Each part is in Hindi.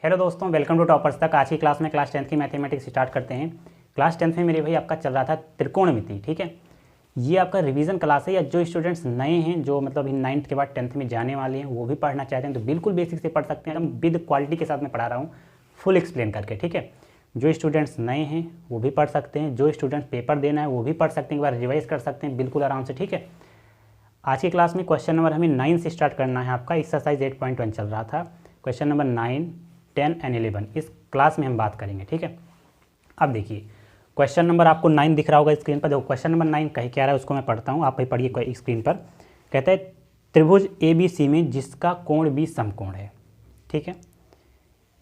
हेलो दोस्तों, वेलकम टू टॉपर्स तक। आज की क्लास में क्लास 10th की मैथमेटिक्स स्टार्ट करते हैं। क्लास 10th में मेरे भाई आपका चल रहा था त्रिकोणमिति। ठीक है, ये आपका रिवीजन क्लास है, या जो स्टूडेंट्स नए हैं जो मतलब इन 9th के बाद 10th में जाने वाले हैं वो भी पढ़ना चाहते हैं तो बिल्कुल बेसिक से पढ़ सकते हैं। एकदम विद क्वालिटी के साथ मैं पढ़ा रहा हूँ, फुल एक्सप्लेन करके। ठीक है, जो स्टूडेंट्स नए हैं वो भी पढ़ सकते हैं, जो स्टूडेंट्स पेपर देना है वो भी पढ़ सकते हैं, एक बार रिवाइज कर सकते हैं बिल्कुल आराम से। ठीक है, आज की क्लास में क्वेश्चन नंबर हमें 9 से स्टार्ट करना है। आपका एक्सरसाइज 8.1 चल रहा था, क्वेश्चन नंबर 9, 10 एंड 11 इस क्लास में हम बात करेंगे। ठीक है, अब देखिए क्वेश्चन नंबर आपको 9 दिख रहा होगा स्क्रीन पर। देखो क्वेश्चन नंबर 9 कहीं क्या रहा है उसको मैं पढ़ता हूँ, आप भी पढ़िए स्क्रीन पर। कहता है त्रिभुज ABC में जिसका कोण भी समकोण है। ठीक है,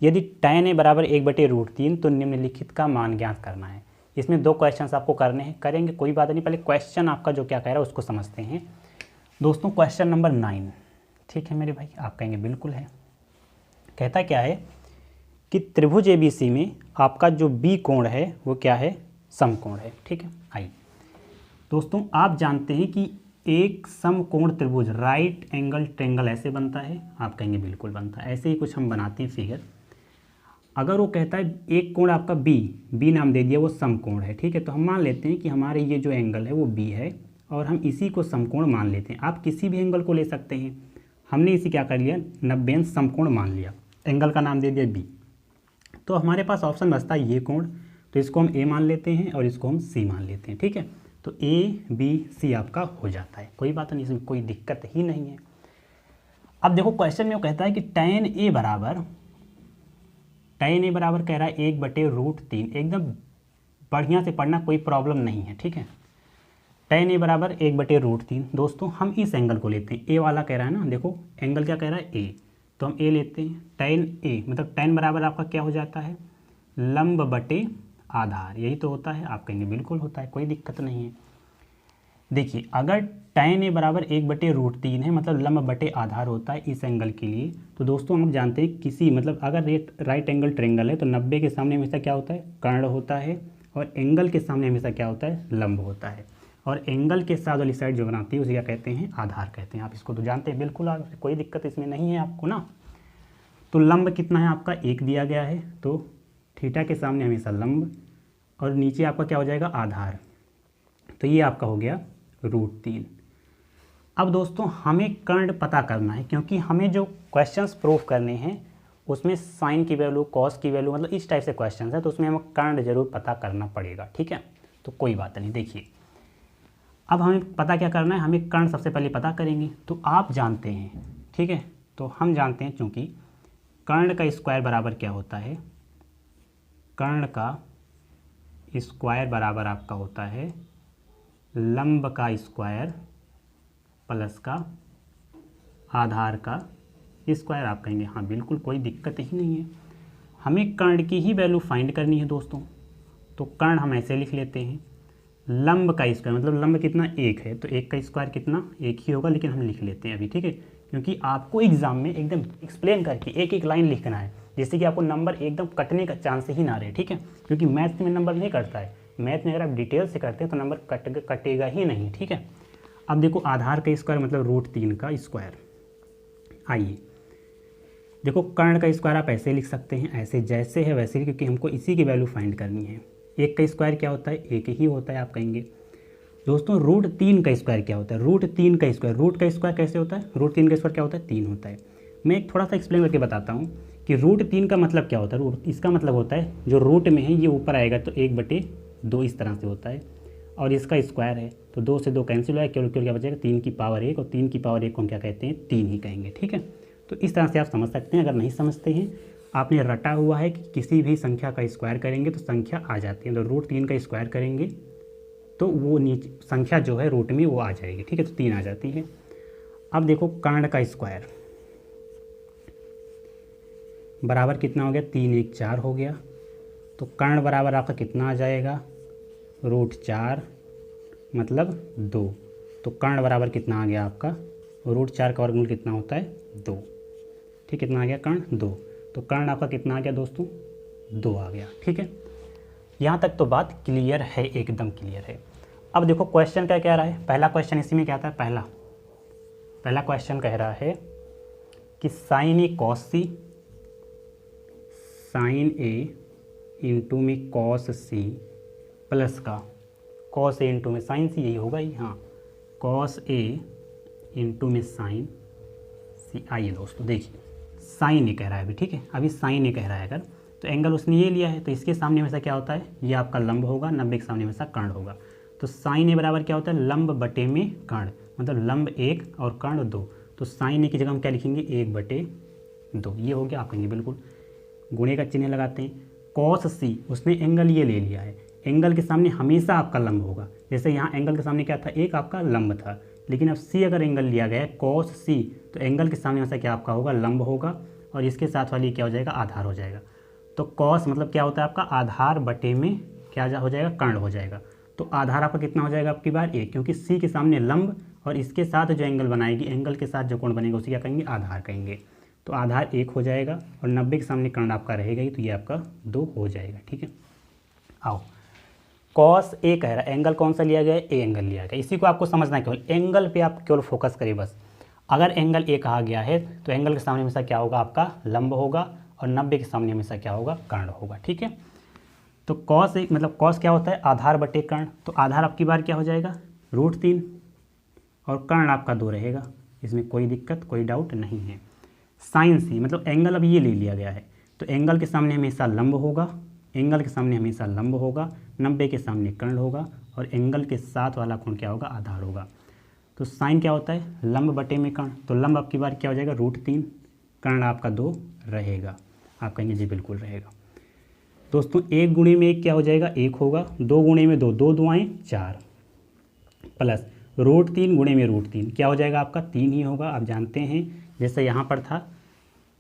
यदि tan A बराबर 1/√3 तो निम्नलिखित का मान ज्ञात करना है। इसमें दो क्वेश्चन आपको करने हैं, करेंगे कोई बात नहीं। पहले क्वेश्चन आपका जो क्या कह रहा है उसको समझते हैं दोस्तों। क्वेश्चन नंबर 9, ठीक है मेरे भाई, आप कहेंगे बिल्कुल है। कहता क्या है कि त्रिभुज ABC में आपका जो B कोण है वो क्या है, समकोण है। ठीक है, आइए दोस्तों, आप जानते हैं कि एक समकोण त्रिभुज राइट एंगल ट्रायंगल ऐसे बनता है। आप कहेंगे बिल्कुल बनता है, ऐसे ही कुछ हम बनाते हैं फिगर। अगर वो कहता है एक कोण आपका B नाम दे दिया, वो समकोण है। ठीक है, तो हम मान लेते हैं कि हमारे ये जो एंगल है वो B है और हम इसी को समकोण मान लेते हैं। आप किसी भी एंगल को ले सकते हैं, हमने इसी क्या कर लिया, 90 समकोण मान लिया, एंगल का नाम दे दिया B। तो हमारे पास ऑप्शन बचता है ये कोण, तो इसको हम A मान लेते हैं और इसको हम C मान लेते हैं। ठीक है, तो ABC आपका हो जाता है, कोई बात नहीं, इसमें कोई दिक्कत ही नहीं है। अब देखो क्वेश्चन में वो कहता है कि tan A बराबर कह रहा है 1/√3। एकदम बढ़िया से पढ़ना, कोई प्रॉब्लम नहीं है। ठीक है, tan A बराबर 1/√3। दोस्तों हम इस एंगल को लेते हैं, A वाला कह रहा है ना, देखो एंगल क्या कह रहा है A, तो हम A लेते हैं। tan A मतलब tan बराबर आपका क्या हो जाता है, लंब बटे आधार, यही तो होता है। आप कहेंगे बिल्कुल होता है, कोई दिक्कत नहीं है। देखिए अगर tan A बराबर 1/√3 है, मतलब लंब बटे आधार होता है इस एंगल के लिए, तो दोस्तों हम जानते हैं किसी मतलब अगर राइट एंगल ट्रायंगल है तो 90 के सामने हमेशा क्या होता है, कर्ण होता है, और एंगल के सामने हमेशा क्या होता है, लंब होता है। और एंगल के साथ वाली साइड जो बनाती है उसे क्या कहते हैं, आधार कहते हैं। आप इसको तो जानते हैं बिल्कुल, कोई दिक्कत इसमें नहीं है आपको ना। तो लंब कितना है आपका, 1 दिया गया है, तो थीटा के सामने हमेशा लंब, और नीचे आपका क्या हो जाएगा, आधार। तो ये आपका हो गया √3। अब दोस्तों हमें कर्ण पता करना है, क्योंकि हमें जो क्वेश्चंस प्रूफ करने हैं उसमें साइन की वैल्यू, कॉस की वैल्यू, मतलब इस टाइप से क्वेश्चंस है, तो उसमें हमें कर्ण जरूर पता करना पड़ेगा। ठीक है, तो कोई बात नहीं। देखिए अब हमें पता क्या करना है, हमें कर्ण सबसे पहले पता करेंगे। तो आप जानते हैं, ठीक है, तो हम जानते हैं चूँकि कर्ण का स्क्वायर बराबर क्या होता है, कर्ण का स्क्वायर बराबर आपका होता है लंब का स्क्वायर प्लस का आधार का स्क्वायर। आप कहेंगे हाँ बिल्कुल, कोई दिक्कत ही नहीं है। हमें कर्ण की ही वैल्यू फाइंड करनी है दोस्तों, तो कर्ण हम ऐसे लिख लेते हैं, लंब का स्क्वायर मतलब लंब कितना, 1 है, तो 1 का स्क्वायर कितना, 1 ही होगा, लेकिन हम लिख लेते हैं अभी। ठीक है, क्योंकि आपको एग्जाम में एकदम एक्सप्लेन करके एक एक लाइन लिखना है, जिससे कि आपको नंबर एकदम कटने का चांस ही ना रहे। ठीक है, क्योंकि मैथ में नंबर नहीं कटता है, मैथ में अगर आप डिटेल से करते हैं तो नंबर कटेगा ही नहीं। ठीक है, अब देखो आधार का स्क्वायर मतलब √3 का स्क्वायर। आइए देखो कर्ण का स्क्वायर आप ऐसे लिख सकते हैं, ऐसे जैसे है वैसे ही, क्योंकि हमको इसी की वैल्यू फाइंड करनी है। 1 का स्क्वायर क्या होता है, 1 ही होता है। आप कहेंगे दोस्तों √3 का स्क्वायर क्या होता है, √3 का स्क्वायर, रूट का स्क्वायर कैसे होता है, √3 का स्क्वायर क्या होता है, 3 होता है। मैं एक थोड़ा सा एक्सप्लेन करके बताता हूँ कि √3 का मतलब क्या होता है। इसका मतलब होता है जो रूट में है ये ऊपर आएगा तो 1/2 इस तरह से होता है, और इसका स्क्वायर है तो 2 से 2 कैंसिल होगा, केवल क्या बचेगा, 3 की पावर 1, और 3 की पावर 1 को हम क्या कहते हैं, 3 ही कहेंगे। ठीक है, तो इस तरह से आप समझ सकते हैं। अगर नहीं समझते हैं, आपने रटा हुआ है कि किसी भी संख्या का स्क्वायर करेंगे तो संख्या आ जाती है, तो √3 का स्क्वायर करेंगे तो वो नीचे संख्या जो है रूट में वो आ जाएगी। ठीक है, तो 3 आ जाती है। अब देखो कर्ण का स्क्वायर बराबर कितना हो गया, 3 1 4 हो गया, तो कर्ण बराबर आपका कितना आ जाएगा, √4 मतलब 2। तो कर्ण बराबर कितना आ गया आपका, √4 का वर्गमूल कितना होता है, 2। ठीक, कितना आ गया, कर्ण 2। तो कर्ण आपका कितना आ गया दोस्तों, 2 आ गया। ठीक है, यहाँ तक तो बात क्लियर है, एकदम क्लियर है। अब देखो क्वेश्चन क्या कह रहा है, पहला क्वेश्चन इसी में क्या था, पहला क्वेश्चन कह रहा है कि sign A cos C sign A into में कॉस सी प्लस का कॉस ए इंटू में साइन सी, यही होगा ही, हाँ, कॉस ए इंटू में साइन सी। आइए दोस्तों देखिए, साइन ए कह रहा है अभी, ठीक है, अभी साइन ए कह रहा है अगर, तो एंगल उसने ये लिया है, तो इसके सामने हमेशा क्या होता है, ये आपका लंब होगा, 90 के सामने हमेशा कर्ण होगा। तो साइन ए बराबर क्या होता है, लंब बटे में कर्ण, मतलब लंब 1 और कर्ण 2। तो साइन ए की जगह हम क्या लिखेंगे, 1/2, ये हो गया। आप कहेंगे बिल्कुल, गुणे का चिन्ह लगाते हैं। कॉस सी, उसने एंगल ये ले लिया है, एंगल के सामने हमेशा आपका लंब होगा। जैसे यहाँ एंगल के सामने क्या था, एक आपका लंब था, लेकिन अब सी अगर एंगल लिया गया है कॉस सी, तो एंगल के सामने हमेशा क्या आपका होगा, लंब होगा, और इसके साथ वाली क्या हो जाएगा, आधार हो जाएगा। तो कॉस मतलब क्या होता है आपका, आधार बटे में क्या हो जाएगा, कर्ण हो जाएगा। तो आधार आपका कितना हो जाएगा आपकी बार 1, क्योंकि सी के सामने लंब और इसके साथ जो एंगल बनाएगी, एंगल के साथ जो कोण बनेगा उसे क्या कहेंगे, आधार कहेंगे। तो आधार 1 हो जाएगा, और 90 के सामने कर्ण आपका रहेगा ही, तो ये आपका 2 हो जाएगा। ठीक है, आओ, कॉस ए कह रहा है, एंगल कौन सा लिया गया है, ए एंगल लिया गया। इसी को आपको समझना है, केवल एंगल पे आप केवल फोकस करिए बस। अगर एंगल ए कहा गया है तो एंगल के सामने हमेशा क्या होगा, आपका लंब होगा, और 90 के सामने हमेशा क्या होगा, कर्ण होगा। ठीक है, तो कॉस एक मतलब कॉस क्या होता है, आधार बटे कर्ण। तो आधार आपकी बार क्या हो जाएगा, √3, और कर्ण आपका 2 रहेगा, इसमें कोई दिक्कत कोई डाउट नहीं है। साइन सी मतलब एंगल अब ये ले लिया गया है, तो एंगल के सामने हमेशा लंब होगा, एंगल के सामने हमेशा लंब होगा, 90 के सामने कर्ण होगा, और एंगल के साथ वाला कोण क्या होगा, आधार होगा। तो साइन क्या होता है, लंब बटे में कर्ण, तो लंब आपकी बार क्या हो जाएगा, √3, कर्ण आपका 2 रहेगा। आप कहेंगे जी बिल्कुल रहेगा। दोस्तों 1 गुणे में 1 क्या हो जाएगा, 1 होगा, 2 गुणे में 2, 2 दुआएँ 4, प्लस √3 गुणे में √3 क्या हो जाएगा आपका, 3 ही होगा। आप जानते हैं जैसे यहाँ पर था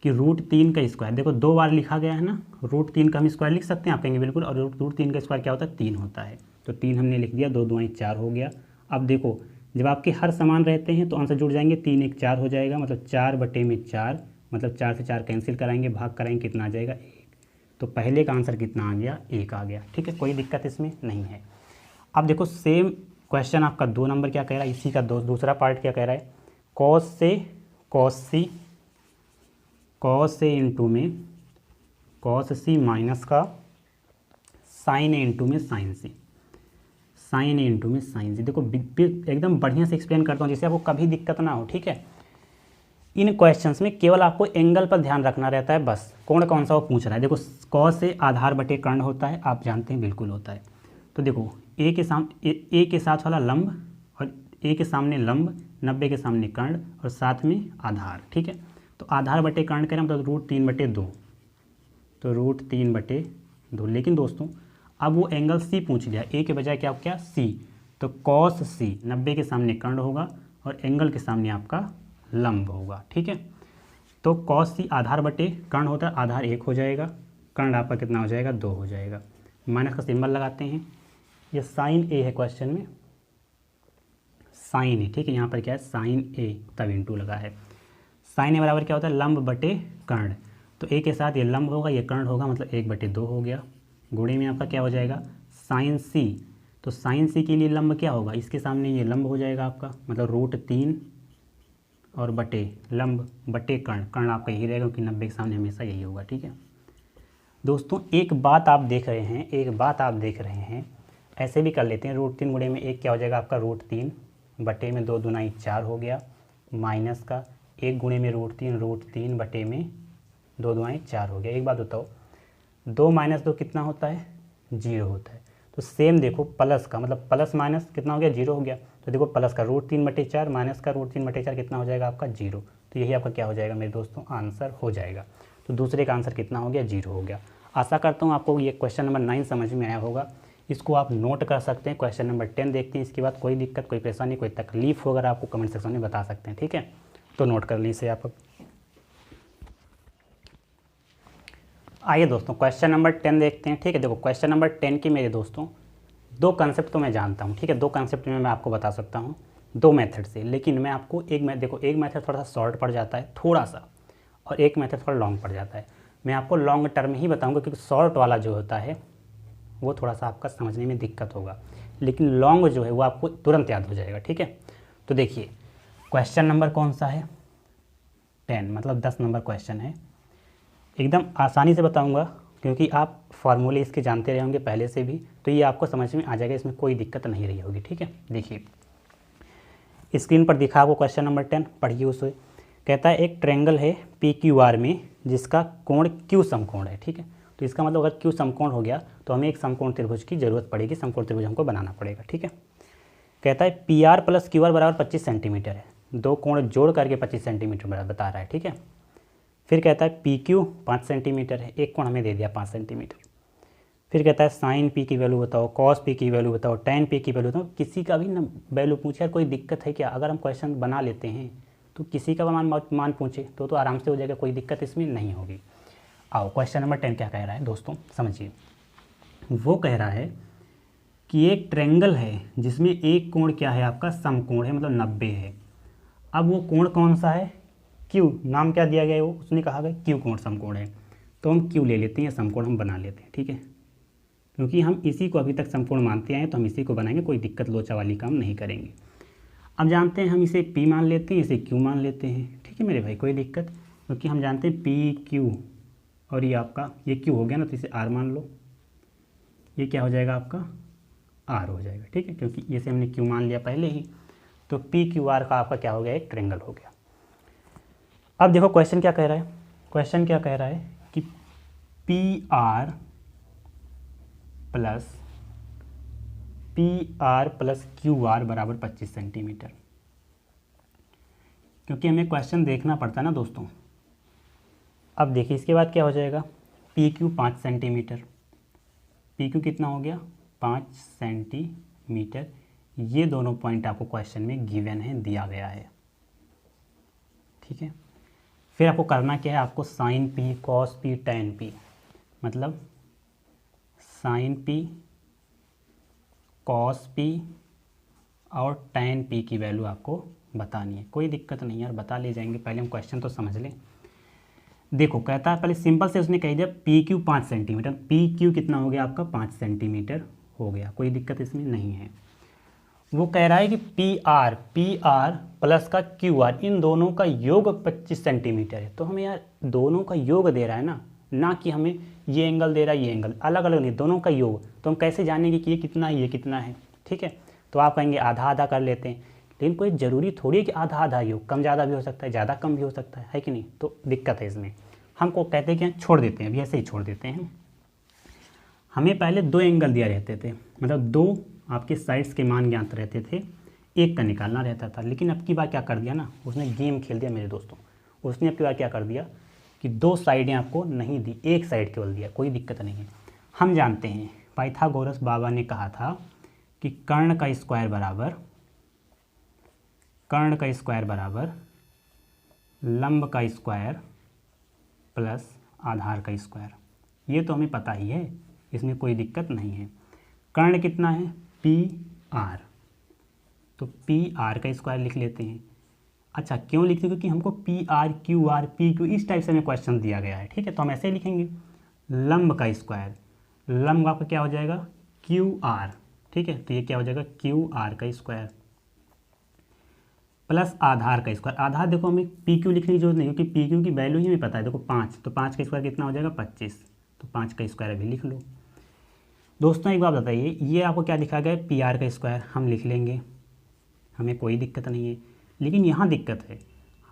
कि √3 का स्क्वायर, देखो 2 बार लिखा गया है ना, √3 का हम स्क्वायर लिख सकते हैं, आप कहेंगे बिल्कुल, और √3 का स्क्वायर क्या होता है, 3 होता है। तो 3 हमने लिख दिया, 2 दुआएँ 4 हो गया। अब देखो जब आपके हर समान रहते हैं तो आंसर जुड़ जाएंगे, 3 1 4 हो जाएगा, मतलब 4 बटे में 4, मतलब 4 से 4 कैंसिल कराएंगे, भाग कराएंगे, कितना आ जाएगा, 1। तो पहले का आंसर कितना आ गया, 1 आ गया। ठीक है, कोई दिक्कत इसमें नहीं है। अब देखो सेम क्वेश्चन आपका 2 नंबर क्या कह रहा है, इसी का दूसरा पार्ट क्या कह रहा है, कॉस से इंटू में कॉस सी माइनस का साइन ए इंटू में साइन सी, साइन ए इंटू में साइन सी। देखो एकदम बढ़िया से एक्सप्लेन करता हूँ जिससे आपको कभी दिक्कत ना हो। ठीक है, इन क्वेश्चंस में केवल आपको एंगल पर ध्यान रखना रहता है बस, कोण कौन सा वो पूछ रहा है। देखो कॉस से आधार बटे कर्ण होता है, आप जानते हैं बिल्कुल होता है। तो देखो ए के साथ वाला लंब, और ए के सामने लंब, 90 के सामने कर्ण, और साथ में आधार। ठीक है, तो आधार बटे कर्ण करें मतलब √3/2, तो √3/2। लेकिन दोस्तों अब वो एंगल सी पूछ लिया, ए के बजाय क्या सी, तो कॉस सी 90 के सामने कर्ण होगा, और एंगल के सामने आपका लंब होगा। ठीक है, तो कॉस सी आधार बटे कर्ण होता है, आधार 1 हो जाएगा, कर्ण आपका कितना हो जाएगा, 2 हो जाएगा। माइनस का सिंबल लगाते हैं, ये साइन ए है क्वेश्चन में, साइन ए। ठीक है, यहाँ पर क्या है, साइन ए, तब इंटू लगा है। साइन ए बराबर क्या होता है, लंब बटे कर्ण, तो ए के साथ ये लंब होगा, ये कर्ण होगा, मतलब 1/2 हो गया। गुणे में आपका क्या हो जाएगा, साइन सी, तो साइन सी के लिए लंब क्या होगा, इसके सामने ये लंब हो जाएगा आपका, मतलब √3 और बटे लंब बटे कर्ण, कर्ण आपका यही रहेगा क्योंकि 90 के सामने हमेशा यही होगा। ठीक है दोस्तों, एक बात आप देख रहे हैं, ऐसे भी कर लेते हैं, √3 गुणे में 1 क्या हो जाएगा आपका, √3 बटे में 2 दूना 4 हो गया, माइनस का 1 गुणे में √3 बटे में 2 दुआएँ 4 हो गया। एक बात बताओ, 2 - 2 कितना होता है, 0 होता है। तो सेम देखो प्लस का मतलब प्लस माइनस कितना हो गया, 0 हो गया। तो देखो प्लस का √3/4 माइनस का √3/4 कितना हो जाएगा आपका, 0। तो यही आपका क्या हो जाएगा मेरे दोस्तों, आंसर हो जाएगा। तो दूसरे का आंसर कितना हो गया, 0 हो गया। आशा करता हूँ आपको ये क्वेश्चन नंबर 9 समझ में आया होगा। इसको आप नोट कर सकते हैं। क्वेश्चन नंबर 10 देखते हैं, इसके बाद कोई दिक्कत कोई परेशानी कोई तकलीफ हो अगर आपको कमेंट सेक्शन में बता सकते हैं। ठीक है, तो नोट कर लीजिए आप। आइए दोस्तों क्वेश्चन नंबर 10 देखते हैं। ठीक है, देखो क्वेश्चन नंबर 10 की मेरे दोस्तों 2 कंसेप्ट तो मैं जानता हूँ। ठीक है, 2 कंसेप्ट में मैं आपको बता सकता हूँ 2 मेथड से, लेकिन मैं आपको एक मेथड थोड़ा सा शॉर्ट पड़ जाता है थोड़ा सा, और एक मेथड थोड़ा लॉन्ग पड़ जाता है। मैं आपको लॉन्ग टर्म ही बताऊँगा क्योंकि शॉर्ट वाला जो होता है वो थोड़ा सा आपका समझने में दिक्कत होगा, लेकिन लॉन्ग जो है वो आपको तुरंत याद हो जाएगा। ठीक है, तो देखिए क्वेश्चन नंबर कौन सा है, 10 मतलब 10 नंबर क्वेश्चन है। एकदम आसानी से बताऊंगा क्योंकि आप फार्मूले इसके जानते रहे होंगे पहले से भी, तो ये आपको समझ में आ जाएगा, इसमें कोई दिक्कत नहीं रही होगी। ठीक है, देखिए स्क्रीन पर दिखा आपको क्वेश्चन नंबर 10, पढ़िए उसे। कहता है एक ट्रायंगल है PQR में जिसका कोण Q समकोण है। ठीक है, तो इसका मतलब अगर Q समकोण हो गया तो हमें एक समकोण त्रिभुज की जरूरत पड़ेगी, समकोण त्रिभुज हमको बनाना पड़ेगा। ठीक है, कहता है PR + QR बराबर 25 सेंटीमीटर है, दो कोण जोड़ करके 25 सेंटीमीटर बता रहा है। ठीक है, फिर कहता है PQ 5 सेंटीमीटर है, एक कोण हमें दे दिया 5 सेंटीमीटर। फिर कहता है साइन P की वैल्यू बताओ, कॉस P की वैल्यू बताओ, tan P की वैल्यू बताओ। किसी का भी ना वैल्यू पूछे, कोई दिक्कत है क्या? अगर हम क्वेश्चन बना लेते हैं तो किसी का मान पूछे तो आराम से हो जाएगा, कोई दिक्कत इसमें नहीं होगी। आओ क्वेश्चन नंबर 10 क्या कह रहा है दोस्तों, समझिए। वो कह रहा है कि एक ट्रायंगल है जिसमें एक कोण क्या है आपका समकोण है, मतलब 90 है। अब वो कोण कौन सा है? Q, नाम क्या दिया गया है वो, उसने कहा गया Q कोण समकोण है, तो हम Q ले लेते हैं, समकोण हम बना लेते हैं। ठीक है, क्योंकि हम इसी को अभी तक संपूर्ण मानते हैं तो हम इसी को बनाएंगे, कोई दिक्कत लोचा वाली काम नहीं करेंगे। अब जानते हैं हम इसे P मान लेते हैं, इसे Q मान लेते हैं। ठीक है मेरे भाई, कोई दिक्कत, क्योंकि हम जानते हैं PQ और ये आपका ये Q हो गया ना, तो इसे R मान लो, ये क्या हो जाएगा आपका R हो जाएगा। ठीक है, क्योंकि इसे हमने Q मान लिया पहले ही, तो PQR का आपका क्या हो गया, एक ट्रायंगल हो गया। अब देखो क्वेश्चन क्या कह रहा है, क्वेश्चन क्या कह रहा है कि PR + QR बराबर 25 सेंटीमीटर। क्योंकि हमें क्वेश्चन देखना पड़ता है ना दोस्तों। अब देखिए इसके बाद क्या हो जाएगा, PQ 5 सेंटीमीटर, PQ कितना हो गया 5 सेंटीमीटर। ये दोनों पॉइंट आपको क्वेश्चन में गिवन है, दिया गया है। ठीक है, फिर आपको करना क्या है, आपको sine P, cos P, tan P, मतलब साइन P, कॉस P और tan P की वैल्यू आपको बतानी है। कोई दिक्कत नहीं यार, बता ले जाएंगे, पहले हम क्वेश्चन तो समझ लें। देखो कहता है पहले सिंपल से उसने कह दिया PQ 5 सेंटीमीटर, PQ कितना हो गया आपका 5 सेंटीमीटर हो गया, कोई दिक्कत इसमें नहीं है। वो कह रहा है कि PR प्लस का QR, इन दोनों का योग 25 सेंटीमीटर है। तो हमें यार दोनों का योग दे रहा है ना कि हमें ये एंगल दे रहा है, ये एंगल अलग अलग नहीं, दोनों का योग। तो हम कैसे जानेंगे कि ये कितना है, ये कितना है? ठीक है, तो आप कहेंगे आधा आधा कर लेते हैं, लेकिन कोई ज़रूरी थोड़ी है कि आधा आधा योग, कम ज़्यादा भी हो सकता है, ज़्यादा कम भी हो सकता है कि नहीं? तो दिक्कत है इसमें, हमको कहते हैं कि छोड़ देते हैं, अभी ऐसे ही छोड़ देते हैं। हमें पहले दो एंगल दिया रहते थे, मतलब दो आपके साइड्स के मान ज्ञात रहते थे, एक का निकालना रहता था। लेकिन अब की बार क्या कर दिया ना, उसने गेम खेल दिया मेरे दोस्तों। उसने अब की बार क्या कर दिया कि दो साइडें आपको नहीं दी, एक साइड केवल दिया, कोई दिक्कत नहीं है। हम जानते हैं पाइथागोरस बाबा ने कहा था कि कर्ण का स्क्वायर बराबर लंब का स्क्वायर प्लस आधार का स्क्वायर। ये तो हमें पता ही है, इसमें कोई दिक्कत नहीं है। कर्ण कितना है PR, तो PR का स्क्वायर लिख लेते हैं। अच्छा क्यों लिखते हैं? क्योंकि हमको PR, QR, PQ इस टाइप से हमें क्वेश्चन दिया गया है। ठीक है, तो हम ऐसे ही लिखेंगे, लंब का स्क्वायर, लंब आपका क्या हो जाएगा QR। ठीक है, तो ये क्या हो जाएगा QR का स्क्वायर प्लस आधार का स्क्वायर। आधार देखो हमें PQ लिखने की जरूरत नहीं, क्योंकि PQ की वैल्यू ही हमें पता है। देखो 5, तो 5 का स्क्वायर कितना हो जाएगा 25, तो 5 का स्क्वायर अभी लिख लो। दोस्तों एक बात बताइए, ये आपको क्या लिखा गया है PR का स्क्वायर, हम लिख लेंगे, हमें कोई दिक्कत नहीं है। लेकिन यहाँ दिक्कत है,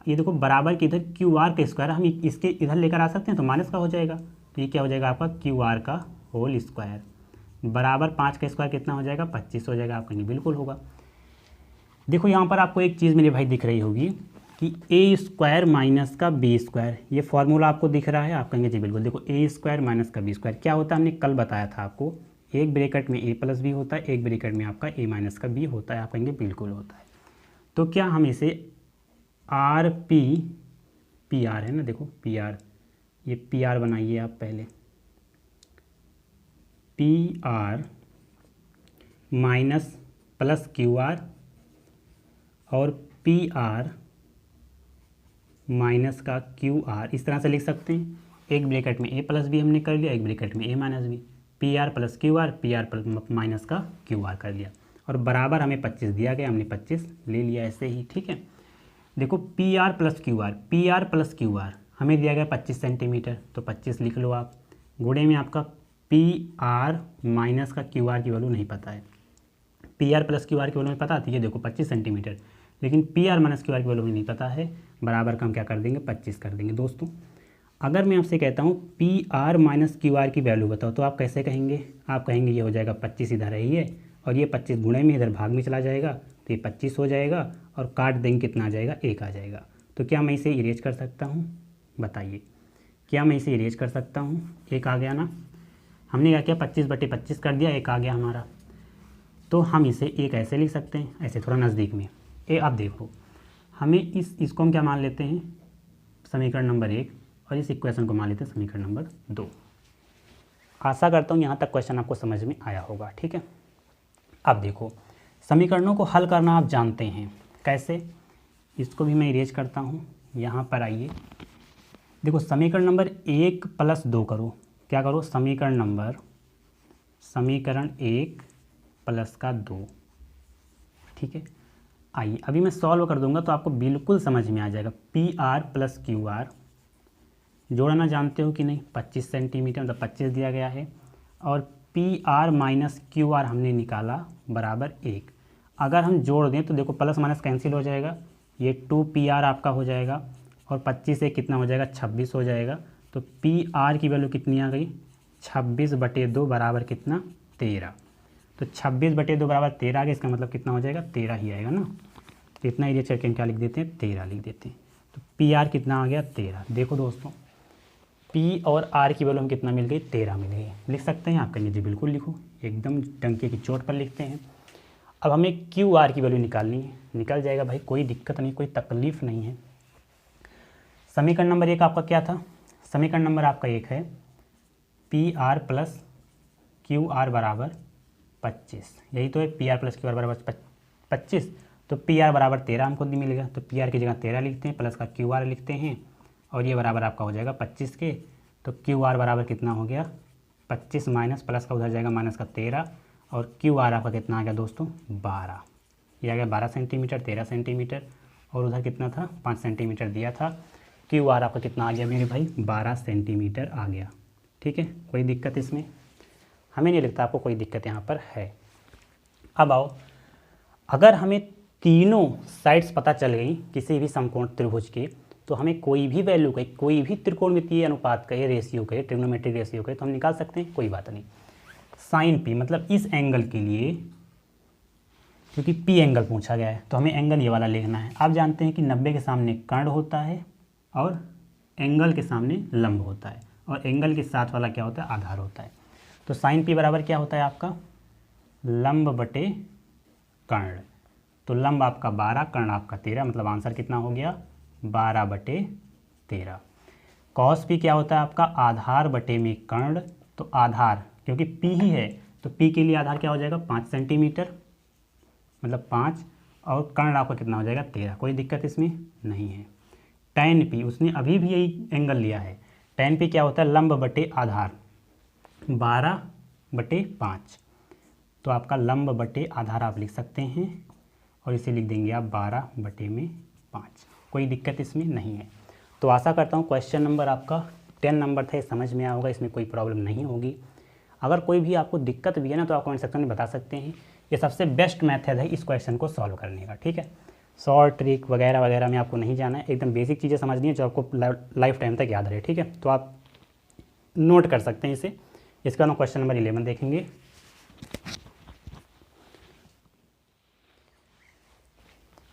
ये देखो बराबर के इधर QR का स्क्वायर, हम इसके इधर लेकर आ सकते हैं तो माइनस का हो जाएगा। तो ये क्या हो जाएगा आपका QR का होल स्क्वायर बराबर 5 का स्क्वायर कितना हो जाएगा 25 हो जाएगा। आप कहेंगे बिल्कुल होगा। देखो यहाँ पर आपको एक चीज़ मेरे भाई दिख रही होगी कि A स्क्वायर माइनस का B स्क्वायर, ये फॉर्मूला आपको दिख रहा है। आप कहेंगे जी बिल्कुल। देखो A स्क्वायर माइनस का B स्क्वायर क्या होता है, हमने कल बताया था आपको, एक ब्रैकेट में A प्लस B होता है, एक ब्रैकेट में आपका A माइनस का B होता है। आप कहेंगे बिल्कुल होता है। तो क्या हम इसे PR है ना, देखो PR, ये PR बनाइए आप पहले, PR माइनस प्लस QR और PR माइनस का QR, इस तरह से लिख सकते हैं। एक ब्रैकेट में A प्लस B हमने कर लिया, एक ब्रैकेट में A minus B, PR plus QR, PR plus minus का QR कर लिया, और बराबर हमें 25 दिया गया, हमने 25 ले लिया ऐसे ही। ठीक है, देखो PR प्लस QR हमें दिया गया 25 सेंटीमीटर, तो 25 लिख लो आप, गुणे में आपका पी आर माइनस का क्यू आर की वैल्यू नहीं पता है। P R plus Q R की वैल्यू में पता आती है, देखो 25 सेंटीमीटर, लेकिन P R minus Q R की वैल्यू में नहीं पता है। बराबर का हम क्या कर देंगे, 25 कर देंगे। दोस्तों अगर मैं आपसे कहता हूँ P R minus Q R की वैल्यू बताओ, तो आप कैसे कहेंगे, आप कहेंगे ये हो जाएगा 25 इधर है ये, और ये 25 गुणे में इधर भाग में चला जाएगा, तो ये 25 हो जाएगा, और काट देंगे कितना आ जाएगा, 1 आ जाएगा। तो क्या मैं इसे इरेज कर सकता हूँ, बताइए, क्या मैं इसे इरेज कर सकता हूँ? 1 आ गया ना, हमने क्या किया 25/25 कर दिया, 1 आ गया हमारा। तो हम इसे एक ऐसे लिख सकते हैं, ऐसे थोड़ा नज़दीक में। आप देखो, हमें इसको हम क्या मान लेते हैं, समीकरण नंबर 1, और इस इक्वेशन को मान लेते हैं समीकरण नंबर 2। आशा करता हूँ यहाँ तक क्वेश्चन आपको समझ में आया होगा, ठीक है। अब देखो, समीकरणों को हल करना आप जानते हैं कैसे, इसको भी मैं इरेज करता हूँ। यहाँ पर आइए, देखो समीकरण नंबर 1 + 2 करो, क्या करो, समीकरण 1 + 2, ठीक है। आइए अभी मैं सॉल्व कर दूंगा तो आपको बिल्कुल समझ में आ जाएगा। P R plus Q R जोड़ना जानते हो कि नहीं, 25 सेंटीमीटर मतलब 25 दिया गया है, और P R minus Q R हमने निकाला बराबर 1। अगर हम जोड़ दें तो देखो प्लस माइनस कैंसिल हो जाएगा, ये 2 पी आर आपका हो जाएगा, और 25 से कितना हो जाएगा, 26 हो जाएगा। तो पी आर की वैल्यू कितनी आ गई, 26/2 बराबर कितना, 13। तो 26/2 बराबर 13 आ गया, इसका मतलब कितना हो जाएगा, 13 ही आएगा ना। तो इतना एरिया चेक क्या लिख देते हैं, 13 लिख देते हैं। तो पी आर कितना आ गया, 13। देखो दोस्तों, पी और आर की वैल्यू हम कितना मिल गई, 13 मिल गई। लिख सकते हैं आप, कहेंगे जी बिल्कुल लिखो, एकदम टंके की चोट पर लिखते हैं। अब हमें क्यू आर की वैल्यू निकालनी है, निकल जाएगा भाई, कोई दिक्कत नहीं, कोई तकलीफ नहीं है। समीकरण नंबर 1 आपका क्या था, समीकरण नंबर आपका 1 है P R plus Q R बराबर 25, यही तो है, P R plus Q R बराबर 25। तो पी आर बराबर 13 हमको मिल गया, तो पी आर की जगह 13 लिखते हैं, प्लस का क्यू आर लिखते हैं, और ये बराबर आपका हो जाएगा 25 के। तो क्यू आर बराबर कितना हो गया, 25 माइनस प्लस का उधर जाएगा माइनस का 13, और क्यू आर आपका कितना आ गया दोस्तों, 12। ये आ गया 12 सेंटीमीटर, 13 सेंटीमीटर, और उधर कितना था, 5 सेंटीमीटर दिया था। क्यू आर आपका कितना आ गया मेरे भाई, 12 सेंटीमीटर आ गया, ठीक है। कोई दिक्कत इसमें हमें नहीं लगता आपको कोई दिक्कत यहाँ पर है। अब आओ, अगर हमें तीनों साइड्स पता चल गई किसी भी समकोण त्रिभुज के, तो हमें कोई भी वैल्यू का, कोई भी त्रिकोणमितीय अनुपात का, रेशियो का, ट्रिग्नोमेट्रिक रेशियो का, तो हम निकाल सकते हैं, कोई बात नहीं। साइन पी मतलब इस एंगल के लिए, क्योंकि पी एंगल पूछा गया है तो हमें एंगल ये वाला लिखना है। आप जानते हैं कि 90 के सामने कर्ण होता है, और एंगल के सामने लंब होता है, और एंगल के साथ वाला क्या होता है, आधार होता है। तो साइन पी बराबर क्या होता है आपका, लंब बटे कर्ण। तो लंब आपका 12, कर्ण आपका 13, मतलब आंसर कितना हो गया, 12/13। कॉस पी क्या होता है आपका, आधार बटे में कर्ण। तो आधार क्योंकि पी ही है, तो पी के लिए आधार क्या हो जाएगा, 5 सेंटीमीटर, मतलब 5, और कर्ण आपका कितना हो जाएगा, 13। कोई दिक्कत इसमें नहीं है। टैन पी, उसने अभी भी यही एंगल लिया है। टैन पी क्या होता है, लंब बटे आधार, 12/5। तो आपका लंब बटे आधार आप लिख सकते हैं, और इसे लिख देंगे आप 12/5। कोई दिक्कत इसमें नहीं है। तो आशा करता हूँ क्वेश्चन नंबर आपका 10 नंबर था, समझ में आया होगा, इसमें कोई प्रॉब्लम नहीं होगी। अगर कोई भी आपको दिक्कत भी है ना, तो आप कमेंट सेक्शन में बता सकते हैं। ये सबसे बेस्ट मेथड है इस क्वेश्चन को सॉल्व करने का, ठीक है। शॉर्ट ट्रिक वगैरह वगैरह में आपको नहीं जाना है, एकदम बेसिक चीज़ें समझनी है जो आपको लाइफ टाइम तक याद रहे, ठीक है। तो आप नोट कर सकते हैं इसे। इसका हम क्वेश्चन नंबर 11 देखेंगे।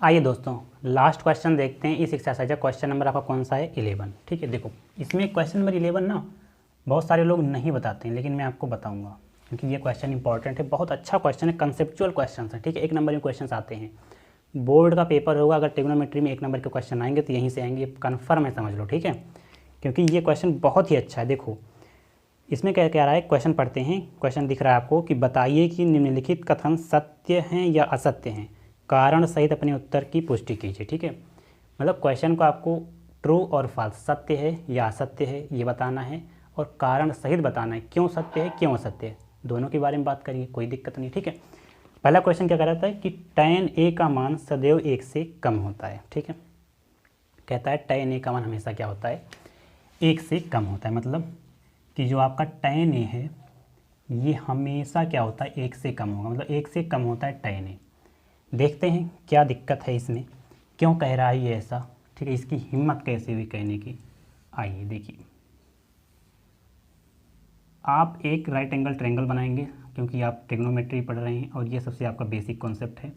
आइए दोस्तों, लास्ट क्वेश्चन देखते हैं इस एक्सरसाइज का। क्वेश्चन नंबर आपका कौन सा है, 11, ठीक है। देखो इसमें क्वेश्चन नंबर 11 ना बहुत सारे लोग नहीं बताते हैं, लेकिन मैं आपको बताऊंगा, क्योंकि ये क्वेश्चन इंपॉर्टेंट है, बहुत अच्छा क्वेश्चन है, कंसेप्चुअल क्वेश्चन है, ठीक है। 1 नंबर में क्वेश्चन आते हैं, बोर्ड का पेपर होगा, अगर ट्रिग्नोमेट्री में 1 नंबर के क्वेश्चन आएंगे तो यहीं से आएंगे, कन्फर्म है, समझ लो, ठीक है। क्योंकि ये क्वेश्चन बहुत ही अच्छा है। देखो इसमें क्या कह रहा है, क्वेश्चन पढ़ते हैं। क्वेश्चन दिख रहा है आपको कि बताइए कि निम्नलिखित कथन सत्य हैं या असत्य हैं, कारण सहित अपने उत्तर की पुष्टि कीजिए, ठीक है। मतलब क्वेश्चन को आपको ट्रू और फॉल्स, सत्य है या असत्य है, ये बताना है, और कारण सहित बताना है, क्यों सत्य है क्यों असत्य है, दोनों के बारे में बात करिए, कोई दिक्कत नहीं, ठीक है। पहला क्वेश्चन क्या कह रहा था कि tan a का मान सदैव 1 से कम होता है, ठीक है। कहता है tan a का मान हमेशा क्या होता है, 1 से कम होता है। मतलब कि जो आपका tan A है ये हमेशा क्या होता है, 1 से कम होगा, मतलब 1 से कम होता है tan A। देखते हैं क्या दिक्कत है इसमें, क्यों कह रहा है ये ऐसा, ठीक है, इसकी हिम्मत कैसे हुई कहने की। आइए देखिए, आप एक राइट एंगल ट्रायंगल बनाएंगे क्योंकि आप ट्रिग्नोमेट्री पढ़ रहे हैं और ये सबसे आपका बेसिक कॉन्सेप्ट है।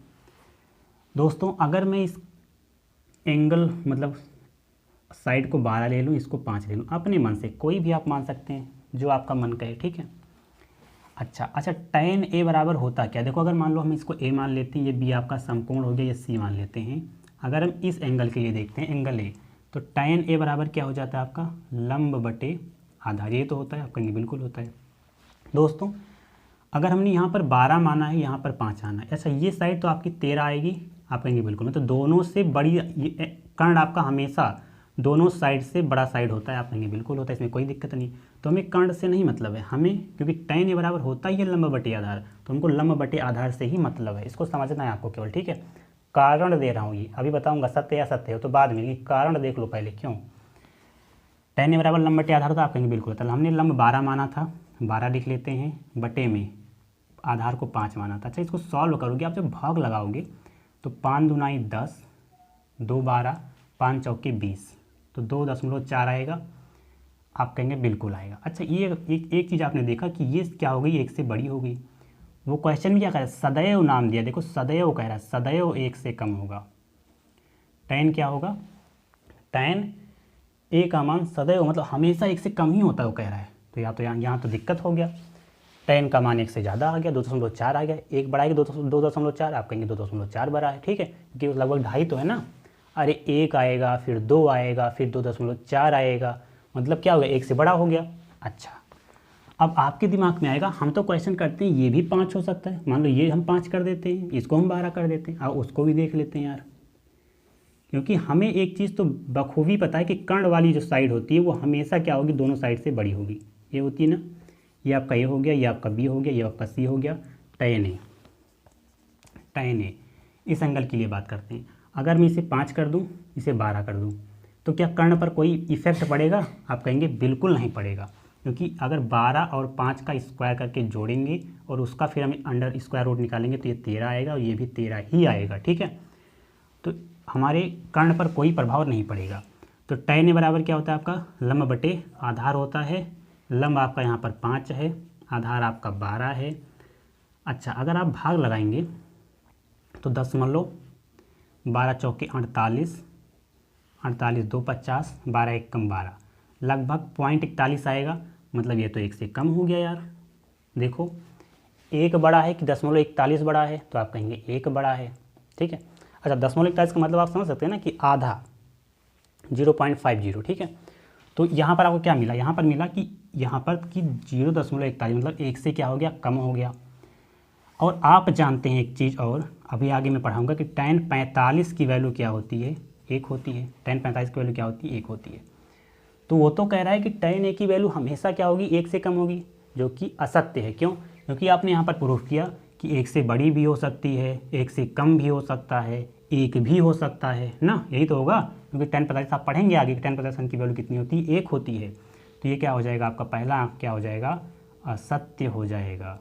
दोस्तों अगर मैं इस एंगल मतलब साइड को 12 ले लूँ, इसको 5 ले लूँ, अपने मन से कोई भी आप मान सकते हैं जो आपका मन कहे, ठीक है। अच्छा tan A बराबर होता क्या, देखो अगर मान लो हम इसको A मान लेते हैं, ये B आपका समकोण हो गया, ये C मान लेते हैं। अगर हम इस एंगल के लिए देखते हैं एंगल A, तो tan A बराबर क्या हो जाता है आपका लंब बटे आधार। ये तो होता है, आप कहेंगे बिल्कुल होता है। दोस्तों अगर हमने यहाँ पर 12 माना है, यहाँ पर 5 आना है, अच्छा ये साइड तो आपकी 13 आएगी, आप कहेंगे बिल्कुल, मतलब दोनों से बड़ी कर्ण आपका हमेशा दोनों साइड से बड़ा साइड होता है, आप कहेंगे बिल्कुल होता है, इसमें कोई दिक्कत नहीं। तो हमें कर्ण से नहीं मतलब है, हमें क्योंकि tan A बराबर होता ही है लंब बटे आधार, तो हमको लंब बटे आधार से ही मतलब है, इसको समझना है आपको केवल, ठीक है। कारण दे रहा हूँ, ये अभी बताऊँगा सत्य या सत्य हो तो बाद में, कारण देख लो पहले क्यों। tan A बराबर लंब बटे आधार, तो आप कहेंगे बिल्कुल होता है। हमने लंब 12 माना था, 12 लिख लेते हैं, बटे में आधार को 5 माना था। अच्छा इसको सॉल्व करोगे आप, जब भाग लगाओगे तो 5 दूनाई 10, 2 12, 5 चौके 20, तो 2.4 आएगा, आप कहेंगे बिल्कुल आएगा। अच्छा ये एक चीज़ आपने देखा कि ये क्या हो गई, 1 से बड़ी हो गई। वो क्वेश्चन में क्या कह रहा है, सदैव नाम दिया, देखो सदैव कह रहा है, सदैव 1 से कम होगा। tan क्या होगा, tan A का मान सदैव मतलब हमेशा 1 से कम ही होता है, वो कह रहा है। तो यहाँ तो दिक्कत हो गया, tan का मान 1 से ज़्यादा आ गया, 2.4 आ गया, 1 बड़ा है 2.4, आप कहेंगे 2.4 बड़ा है, ठीक है, क्योंकि लगभग 2.5 तो है ना। अरे 1 आएगा, फिर 2 आएगा, फिर 2.4 आएगा, मतलब क्या हो गया, 1 से बड़ा हो गया। अच्छा अब आपके दिमाग में आएगा, हम तो क्वेश्चन करते हैं ये भी 5 हो सकता है, मान लो ये हम 5 कर देते हैं, इसको हम 12 कर देते हैं, और उसको भी देख लेते हैं यार, क्योंकि हमें एक चीज़ तो बखूबी पता है कि कर्ण वाली जो साइड होती है वो हमेशा क्या होगी, दोनों साइड से बड़ी होगी, ये होती है ना। ये आपका ए हो गया, ये आपका बी हो गया, ये आपका सी हो गया। tan A इस एंगल के लिए बात करते हैं। अगर मैं इसे 5 कर दूं, इसे 12 कर दूं, तो क्या कर्ण पर कोई इफेक्ट पड़ेगा, आप कहेंगे बिल्कुल नहीं पड़ेगा, क्योंकि अगर 12 और 5 का स्क्वायर करके जोड़ेंगे और उसका फिर हम अंडर स्क्वायर रूट निकालेंगे तो ये 13 आएगा और ये भी 13 ही आएगा, ठीक है। तो हमारे कर्ण पर कोई प्रभाव नहीं पड़ेगा। तो tan A बराबर क्या होता है आपका लंब बटे आधार होता है, लंब आपका यहाँ पर 5 है, आधार आपका 12 है। अच्छा अगर आप भाग लगाएंगे तो 10.12 चौके 48, 48 2 50, 12 1 कम 12, लगभग 0.41 आएगा, मतलब ये तो 1 से कम हो गया यार। देखो 1 बड़ा है कि 0.41 बड़ा है, तो आप कहेंगे 1 बड़ा है, ठीक है। अच्छा 0.41 का मतलब आप समझ सकते हैं ना कि आधा 0.50, ठीक है। तो यहाँ पर आपको क्या मिला, यहाँ पर मिला कि यहाँ पर कि 0.41 मतलब 1 से क्या हो गया, कम हो गया। और आप जानते हैं एक चीज़ और, अभी आगे मैं पढ़ाऊँगा कि tan 45 की वैल्यू क्या होती है, 1 होती है। tan 45 की वैल्यू क्या होती है, 1 होती है। तो वो तो कह रहा है कि tan A की वैल्यू हमेशा क्या होगी, 1 से कम होगी, जो कि असत्य है। क्यों, क्योंकि आपने यहाँ पर प्रूफ किया कि 1 से बड़ी भी हो सकती है, 1 से कम भी हो सकता है, 1 भी हो सकता है ना, यही तो होगा। क्योंकि tan 45 आप पढ़ेंगे आगे कि tan 45 की वैल्यू कितनी होती है, 1 होती है। तो ये क्या हो जाएगा, आपका पहला क्या हो जाएगा, असत्य हो जाएगा,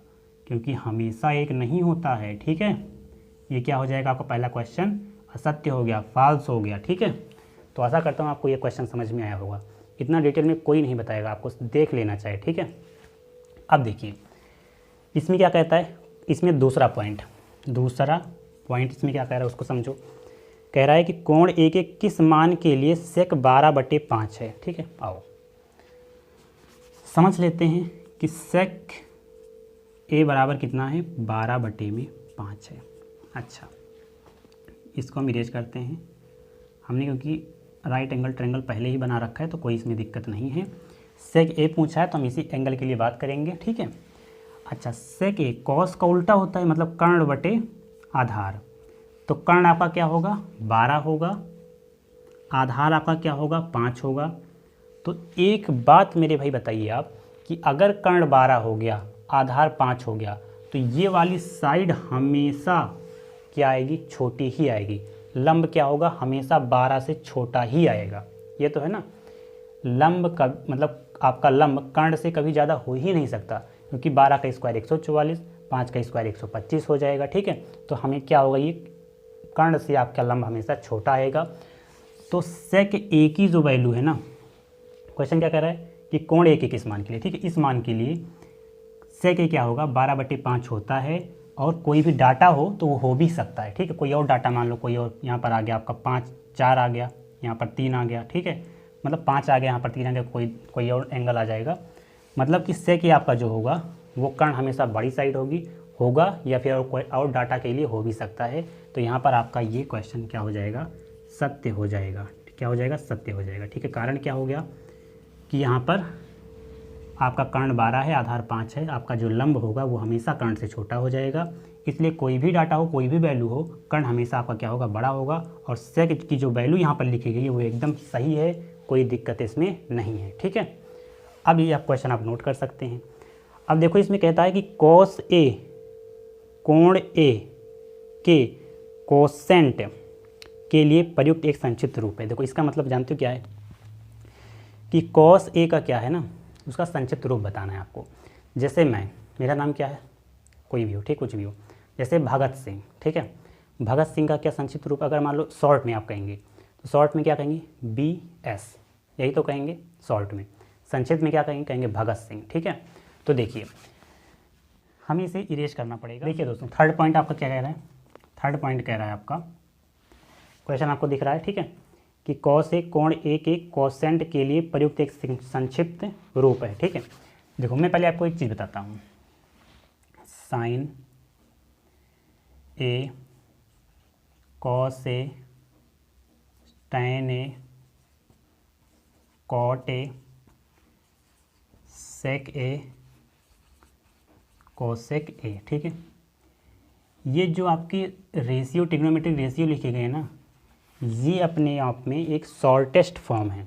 क्योंकि हमेशा 1 नहीं होता है, ठीक है। ये क्या हो जाएगा, आपका पहला क्वेश्चन असत्य हो गया, फॉल्स हो गया, ठीक है। तो आशा करता हूँ आपको ये क्वेश्चन समझ में आया होगा। इतना डिटेल में कोई नहीं बताएगा, आपको देख लेना चाहिए, ठीक है। अब देखिए इसमें क्या कहता है, इसमें दूसरा पॉइंट इसमें क्या कह रहा है उसको समझो। कह रहा है कि कोण ए के किस मान के लिए sec 12/5 है, ठीक है। आओ समझ लेते हैं कि sec a बराबर कितना है, 12/5 है। अच्छा इसको हम इरेज करते हैं, हमने क्योंकि राइट एंगल ट्रायंगल पहले ही बना रखा है तो कोई इसमें दिक्कत नहीं है। sec a पूछा है तो हम इसी एंगल के लिए बात करेंगे, ठीक है। अच्छा sec a cos का उल्टा होता है, मतलब कर्ण बटे आधार। तो कर्ण आपका क्या होगा, 12 होगा, आधार आपका क्या होगा, 5 होगा। तो एक बात मेरे भाई बताइए आप कि अगर कर्ण 12 हो गया, आधार 5 हो गया, तो ये वाली साइड हमेशा क्या आएगी, छोटी ही आएगी। लंब क्या होगा, हमेशा 12 से छोटा ही आएगा, ये तो है ना। लंब का मतलब आपका लंब कर्ण से कभी ज़्यादा हो ही नहीं सकता, क्योंकि 12 का स्क्वायर 144, 5 का स्क्वायर 125 हो जाएगा। ठीक है, तो हमें क्या होगा, ये कर्ण से आपका लंब हमेशा छोटा आएगा। तो सेक ए की जो वैल्यू है ना, क्वेश्चन क्या कह रहा है कि कोण ए के किस मान के लिए, ठीक है, इस मान के लिए सेक ए क्या होगा, 12/5 होता है। और कोई भी डाटा हो तो वो हो भी सकता है, ठीक है, कोई और डाटा मान लो, कोई और यहाँ पर आ गया आपका 5, 4 आ गया, यहाँ पर 3 आ गया, ठीक है, मतलब 5 आ गया, यहाँ पर 3 आ गया, कोई और एंगल आ जाएगा। मतलब कि सेक ए आपका जो होगा वो कर्ण हमेशा बड़ी साइड होगा या फिर और कोई और डाटा के लिए हो भी सकता है। तो यहाँ पर आपका ये क्वेश्चन क्या हो जाएगा, सत्य हो जाएगा। क्या हो जाएगा, सत्य हो जाएगा। ठीक है, कारण क्या हो गया कि यहाँ पर आपका कर्ण 12 है, आधार 5 है, आपका जो लंब होगा वो हमेशा कर्ण से छोटा हो जाएगा। इसलिए कोई भी डाटा हो, कोई भी वैल्यू हो, कर्ण हमेशा आपका क्या होगा, बड़ा होगा। और सेक की जो वैल्यू यहाँ पर लिखी गई है वो एकदम सही है, कोई दिक्कत इसमें नहीं है। ठीक है, अब ये आप क्वेश्चन आप नोट कर सकते हैं। अब देखो इसमें कहता है कि कॉस ए, कोण ए के कोसेंट के लिए प्रयुक्त एक संक्षिप्त रूप है। देखो इसका मतलब जानते हो क्या है कि कॉस ए का क्या है ना, उसका संक्षिप्त रूप बताना है आपको। जैसे मेरा नाम क्या है, कोई भी हो, ठीक, कुछ भी हो, जैसे भगत सिंह, ठीक है, भगत सिंह का क्या संक्षिप्त रूप, अगर मान लो शॉर्ट में आप कहेंगे तो शॉर्ट में क्या कहेंगे, BS, यही तो कहेंगे शॉर्ट में। संक्षिप्त में क्या कहेंगे भगत सिंह। ठीक है, तो देखिए हमें इसे इरेज करना पड़ेगा। देखिए दोस्तों, थर्ड पॉइंट आपका क्या कह रहा है, थर्ड पॉइंट कह रहा है आपका, क्वेश्चन आपको दिख रहा है, ठीक है, कि कॉस ए कोण ए के कोसेंट के लिए प्रयुक्त एक संक्षिप्त रूप है। ठीक है, देखो मैं पहले आपको एक चीज़ बताता हूँ, sine A, cos A, tan A, cot A, sec A, cosec A. ठीक है, ये जो आपकी रेशियो, ट्रिग्नोमेट्रिक रेशियो लिखे गए ना, ये अपने आप में एक शॉर्टेस्ट फॉर्म है।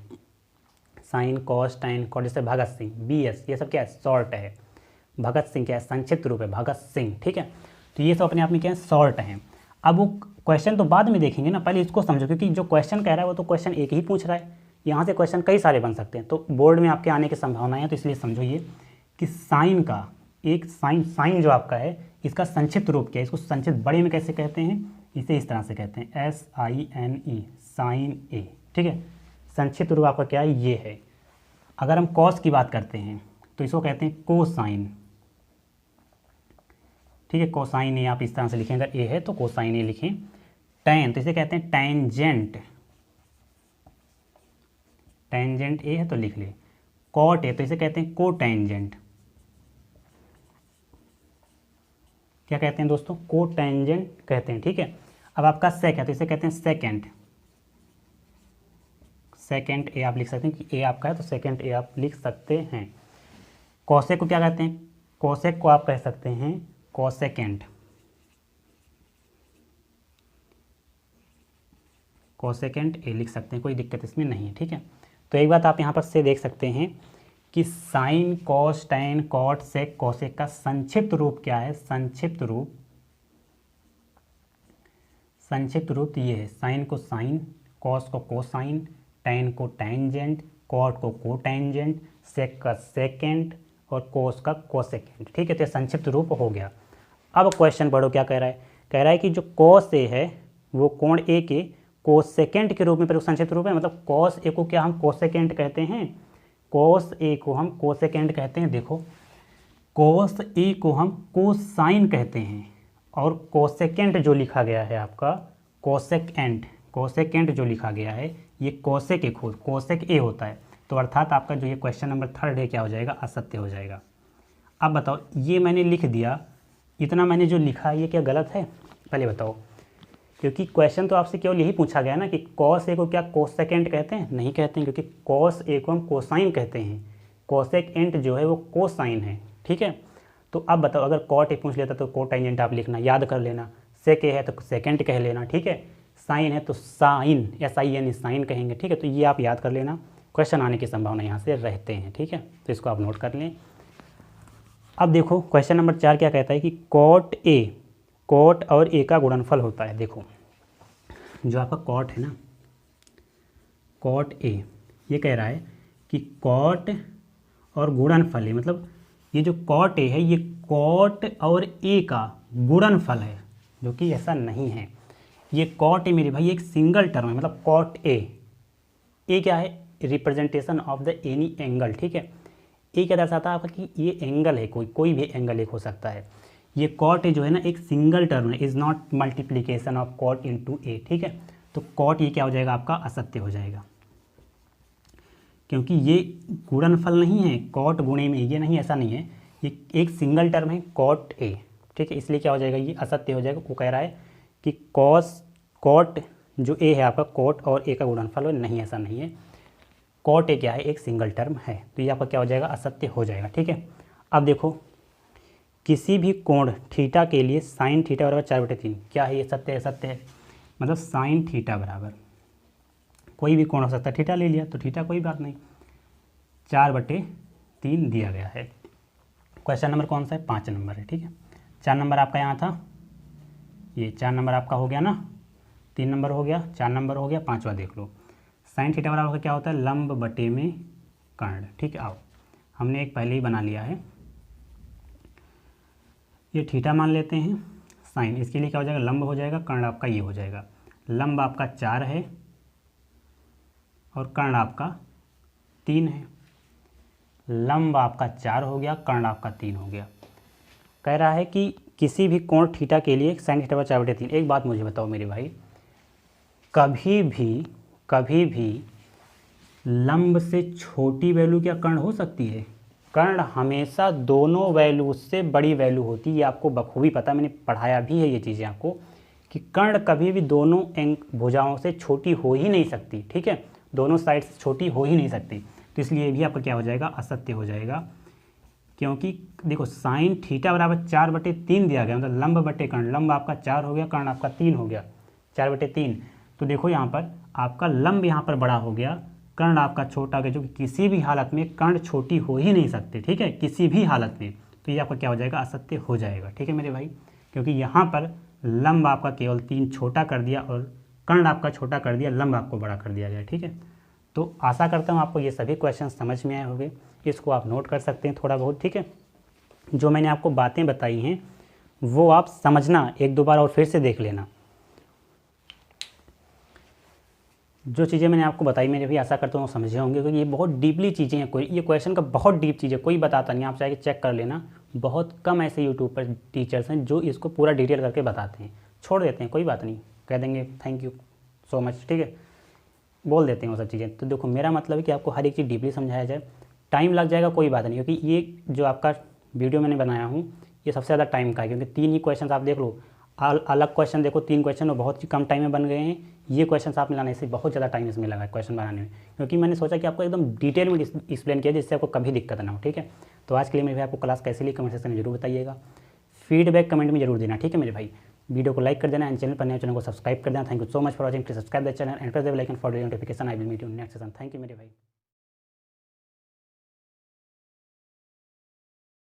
साइन, कॉस, टाइन, कॉट, जैसे भगत सिंह, BS, ये सब क्या है, शॉर्ट है। भगत सिंह क्या है, संक्षिप्त रूप है, भगत सिंह। ठीक है, तो ये सब अपने आप में क्या है, शॉर्ट है। अब वो क्वेश्चन तो बाद में देखेंगे ना, पहले इसको समझो, क्योंकि जो क्वेश्चन कह रहा है वो तो क्वेश्चन एक ही पूछ रहा है, यहाँ से क्वेश्चन कई सारे बन सकते हैं, तो बोर्ड में आपके आने की संभावना है। तो इसलिए समझो ये कि साइन का एक साइन जो आपका है, इसका संक्षिप्त रूप क्या है, इसको संक्षिप्त बड़े में कैसे कहते हैं, इसे इस तरह से कहते हैं SINE, साइन ए। ठीक है, संक्षिप्त रूप आपका क्या है, ये है। अगर हम कॉस की बात करते हैं तो इसको कहते हैं कोसाइन। ठीक है, कोसाइन ए आप इस तरह से लिखें, अगर ए है तो कोसाइन ए लिखें। टैन, तो इसे कहते हैं टेंजेंट, टेंजेंट ए है तो लिख ले। कॉट ए, तो इसे कहते हैं कोटेंजेंट। क्या कहते हैं दोस्तों, कोटेंजेंट कहते हैं। ठीक है, अब आपका सेक है तो इसे कहते हैं सेकेंड, सेकेंड ए आप लिख सकते हैं, कि ए आपका है तो सेकेंड ए आप लिख सकते हैं। कोसेक को क्या कहते हैं, कोसेक को आप कह सकते हैं कोसेकेंड, कोसेकेंड ए लिख सकते हैं, कोई दिक्कत इसमें नहीं है। ठीक है, तो एक बात आप यहाँ पर से देख सकते हैं कि साइन, कॉस, टैन, कॉट, सेक, कोसेक का संक्षिप्त रूप क्या है, संक्षिप्त रूप ये है, साइन को साइन, कॉस को कोसाइन, टैन को टैंजेंट, कॉट को कोटेंजेंट, सेक का सेकेंड और कोस का कोसेकेंड। ठीक है, तो संक्षिप्त रूप हो गया। अब क्वेश्चन पढ़ो क्या कह रहा है कि जो कॉस ए है वो कोण ए के कोसेकेंड के रूप में प्रयुक्त संक्षिप्त रूप है। मतलब कॉस ए को क्या हम कोसेकेंड कहते हैं, कॉस ए को हम कोसेकेंड कहते हैं। देखो, कॉस ए को हम कोसाइन कहते हैं, और कोसेकेंड जो लिखा गया है आपका, कोसेकेंड जो लिखा गया है, ये कोसेक ए खुद कोसेक ए होता है। तो अर्थात आपका जो ये क्वेश्चन नंबर थर्ड है क्या हो जाएगा, असत्य हो जाएगा। अब बताओ, ये मैंने लिख दिया, इतना मैंने जो लिखा है ये क्या गलत है, पहले बताओ। क्योंकि क्वेश्चन तो आपसे केवल यही पूछा गया ना कि कॉस ए को क्या कोसेकेंड कहते हैं, नहीं कहते हैं, क्योंकि कॉस ए को हम कोसाइन कहते हैं, कोसेकेंड जो है वो कोसाइन है। ठीक है, तो अब बताओ, अगर कॉट ए पूछ लेता तो कोटेंजेंट आप लिखना, याद कर लेना। सेक ए है तो सेकेंड कह लेना। ठीक है, साइन है तो साइन, SIN साइन कहेंगे। ठीक है, तो ये आप याद कर लेना, क्वेश्चन आने की संभावना यहाँ से रहते हैं। ठीक है, तो इसको आप नोट कर लें। अब देखो क्वेश्चन नंबर 4 क्या कहता है कि कॉट और ए का गुणनफल होता है। देखो जो आपका कॉट है ना, कॉट ए, ये कह रहा है कि कॉट और गुणनफल है, मतलब ये जो कॉट ए है ये कॉट और ए का गुणनफल है, जो कि ऐसा नहीं है। ये कॉट ए मेरे भाई एक सिंगल टर्म है, मतलब कॉट ए क्या है, representation of the any angle, ठीक है। ए क्या दर्शाता है आपका कि ये एंगल है, कोई भी एंगल एक हो सकता है। ये कॉट ए जो है ना एक सिंगल टर्म है, is not multiplication of cot into A, ठीक है। तो कॉट ये क्या हो जाएगा आपका, असत्य हो जाएगा, क्योंकि ये गुणनफल नहीं है, कॉट गुणे में ये नहीं, ऐसा नहीं है, ये एक सिंगल टर्म है कॉट ए, ठीक है। इसलिए क्या हो जाएगा, ये असत्य हो जाएगा। वो कह रहा है कि कॉट जो ए है आपका, कॉट और ए का गुणनफल नहीं, ऐसा नहीं है। कॉट ए क्या है, एक सिंगल टर्म है, तो ये आपका क्या हो जाएगा, असत्य हो जाएगा, ठीक है। अब देखो, किसी भी कोण थीटा के लिए साइन थीटा बराबर 4/3 क्या है, ये सत्य है, सत्य है। मतलब साइन थीटा बराबर कोई भी कोण हो सकता है, थीटा ले लिया तो थीटा कोई बात नहीं, 4/3 दिया गया है। क्वेश्चन नंबर कौन सा है, 5 नंबर है, ठीक है। 4 नंबर आपका यहाँ था, ये 4 नंबर आपका हो गया ना, 3 नंबर हो गया, 4 नंबर हो गया, 5वां देख लो। साइन थीटा बराबर क्या होता है, लंब बटे में कर्ण, ठीक है। आओ, हमने एक पहले ही बना लिया है, ये थीटा मान लेते हैं, साइन इसके लिए क्या हो जाएगा, लंब हो जाएगा, कर्ण आपका ये हो जाएगा। लंब आपका 4 है और कर्ण आपका 3 है। लंब आपका 4 हो गया, कर्ण आपका 3 हो गया। कह रहा है कि किसी भी कोण थीटा के लिए साइन थीटा बराबर 4/3। एक बात मुझे बताओ मेरे भाई, कभी भी लंब से छोटी वैल्यू क्या कर्ण हो सकती है? कर्ण हमेशा दोनों वैल्यू से बड़ी वैल्यू होती है, ये आपको बखूबी पता, मैंने पढ़ाया भी है ये चीज़ें आपको, कि कर्ण कभी भी दोनों भुजाओं से छोटी हो ही नहीं सकती, ठीक है, दोनों साइड से छोटी हो ही नहीं सकती। तो इसलिए भी आपका क्या हो जाएगा, असत्य हो जाएगा। क्योंकि देखो साइन थीटा बराबर 4/3 दिया गया, मतलब लंब बटे कर्ण, लंब आपका 4 हो गया, कर्ण आपका 3 हो गया, 4/3। तो देखो यहाँ पर आपका लंब यहाँ पर बड़ा हो गया, कर्ण आपका छोटा हो गया, जो कि किसी भी हालत में कर्ण छोटी हो ही नहीं सकते, ठीक है, किसी भी हालत में। तो ये आपका क्या हो जाएगा, असत्य हो जाएगा, ठीक है मेरे भाई। क्योंकि यहाँ पर लंब आपका केवल 3 छोटा कर दिया और कर्ण आपका छोटा कर दिया, लंब आपको बड़ा कर दिया गया, ठीक है। तो आशा करता हूँ आपको ये सभी क्वेश्चन समझ में आए होंगे, इसको आप नोट कर सकते हैं थोड़ा बहुत, ठीक है। जो मैंने आपको बातें बताई हैं वो आप समझना, 1-2 बार और फिर से देख लेना। जो चीज़ें मैंने आपको बताई मेरे भी, आशा करता हूँ समझे होंगे, क्योंकि ये बहुत डीपली चीज़ें हैं, कोई ये क्वेश्चन का बहुत डीप चीज़ है, कोई बताता नहीं, आप चाहे चेक कर लेना। बहुत कम ऐसे यूट्यूब पर टीचर्स हैं जो इसको पूरा डिटेल करके बताते हैं, छोड़ देते हैं, कोई बात नहीं, कह देंगे थैंक यू सो मच, ठीक है, बोल देते हैं वो सब चीज़ें। तो देखो मेरा मतलब है कि आपको हर एक चीज़ डीपली समझाया जाए, टाइम लग जाएगा कोई बात नहीं, क्योंकि ये जो आपका वीडियो मैंने बनाया हूँ ये सबसे ज़्यादा टाइम का है, क्योंकि 3 ही क्वेश्चन आप देख लो, अलग क्वेश्चन देखो, 3 क्वेश्चन और बहुत ही कम टाइम में बन गए हैं। ये क्वेश्चन आप मिलाने से बहुत ज़्यादा टाइम इसमें लगा है क्वेश्चन बनाने में, क्योंकि मैंने सोचा कि आपको एकदम डिटेल में एक्सप्लेन किया जिससे आपको कभी दिक्कत ना हो, ठीक है। तो आज के लिए मेरे भाई आपको क्लास कैसे ली कमेंट सेक्शन में जरूर बताइएगा, फीडबैक कमेंट में जरूर देना, ठीक है मेरे भाई। वीडियो को लाइक कर देना एंड चैनल पर नए चैनल को सब्सक्राइब कर देना। Thank you so much for watching, please subscribe the channel and press the bell icon for notification. I will meet you next session. Thank you मेरे भाई।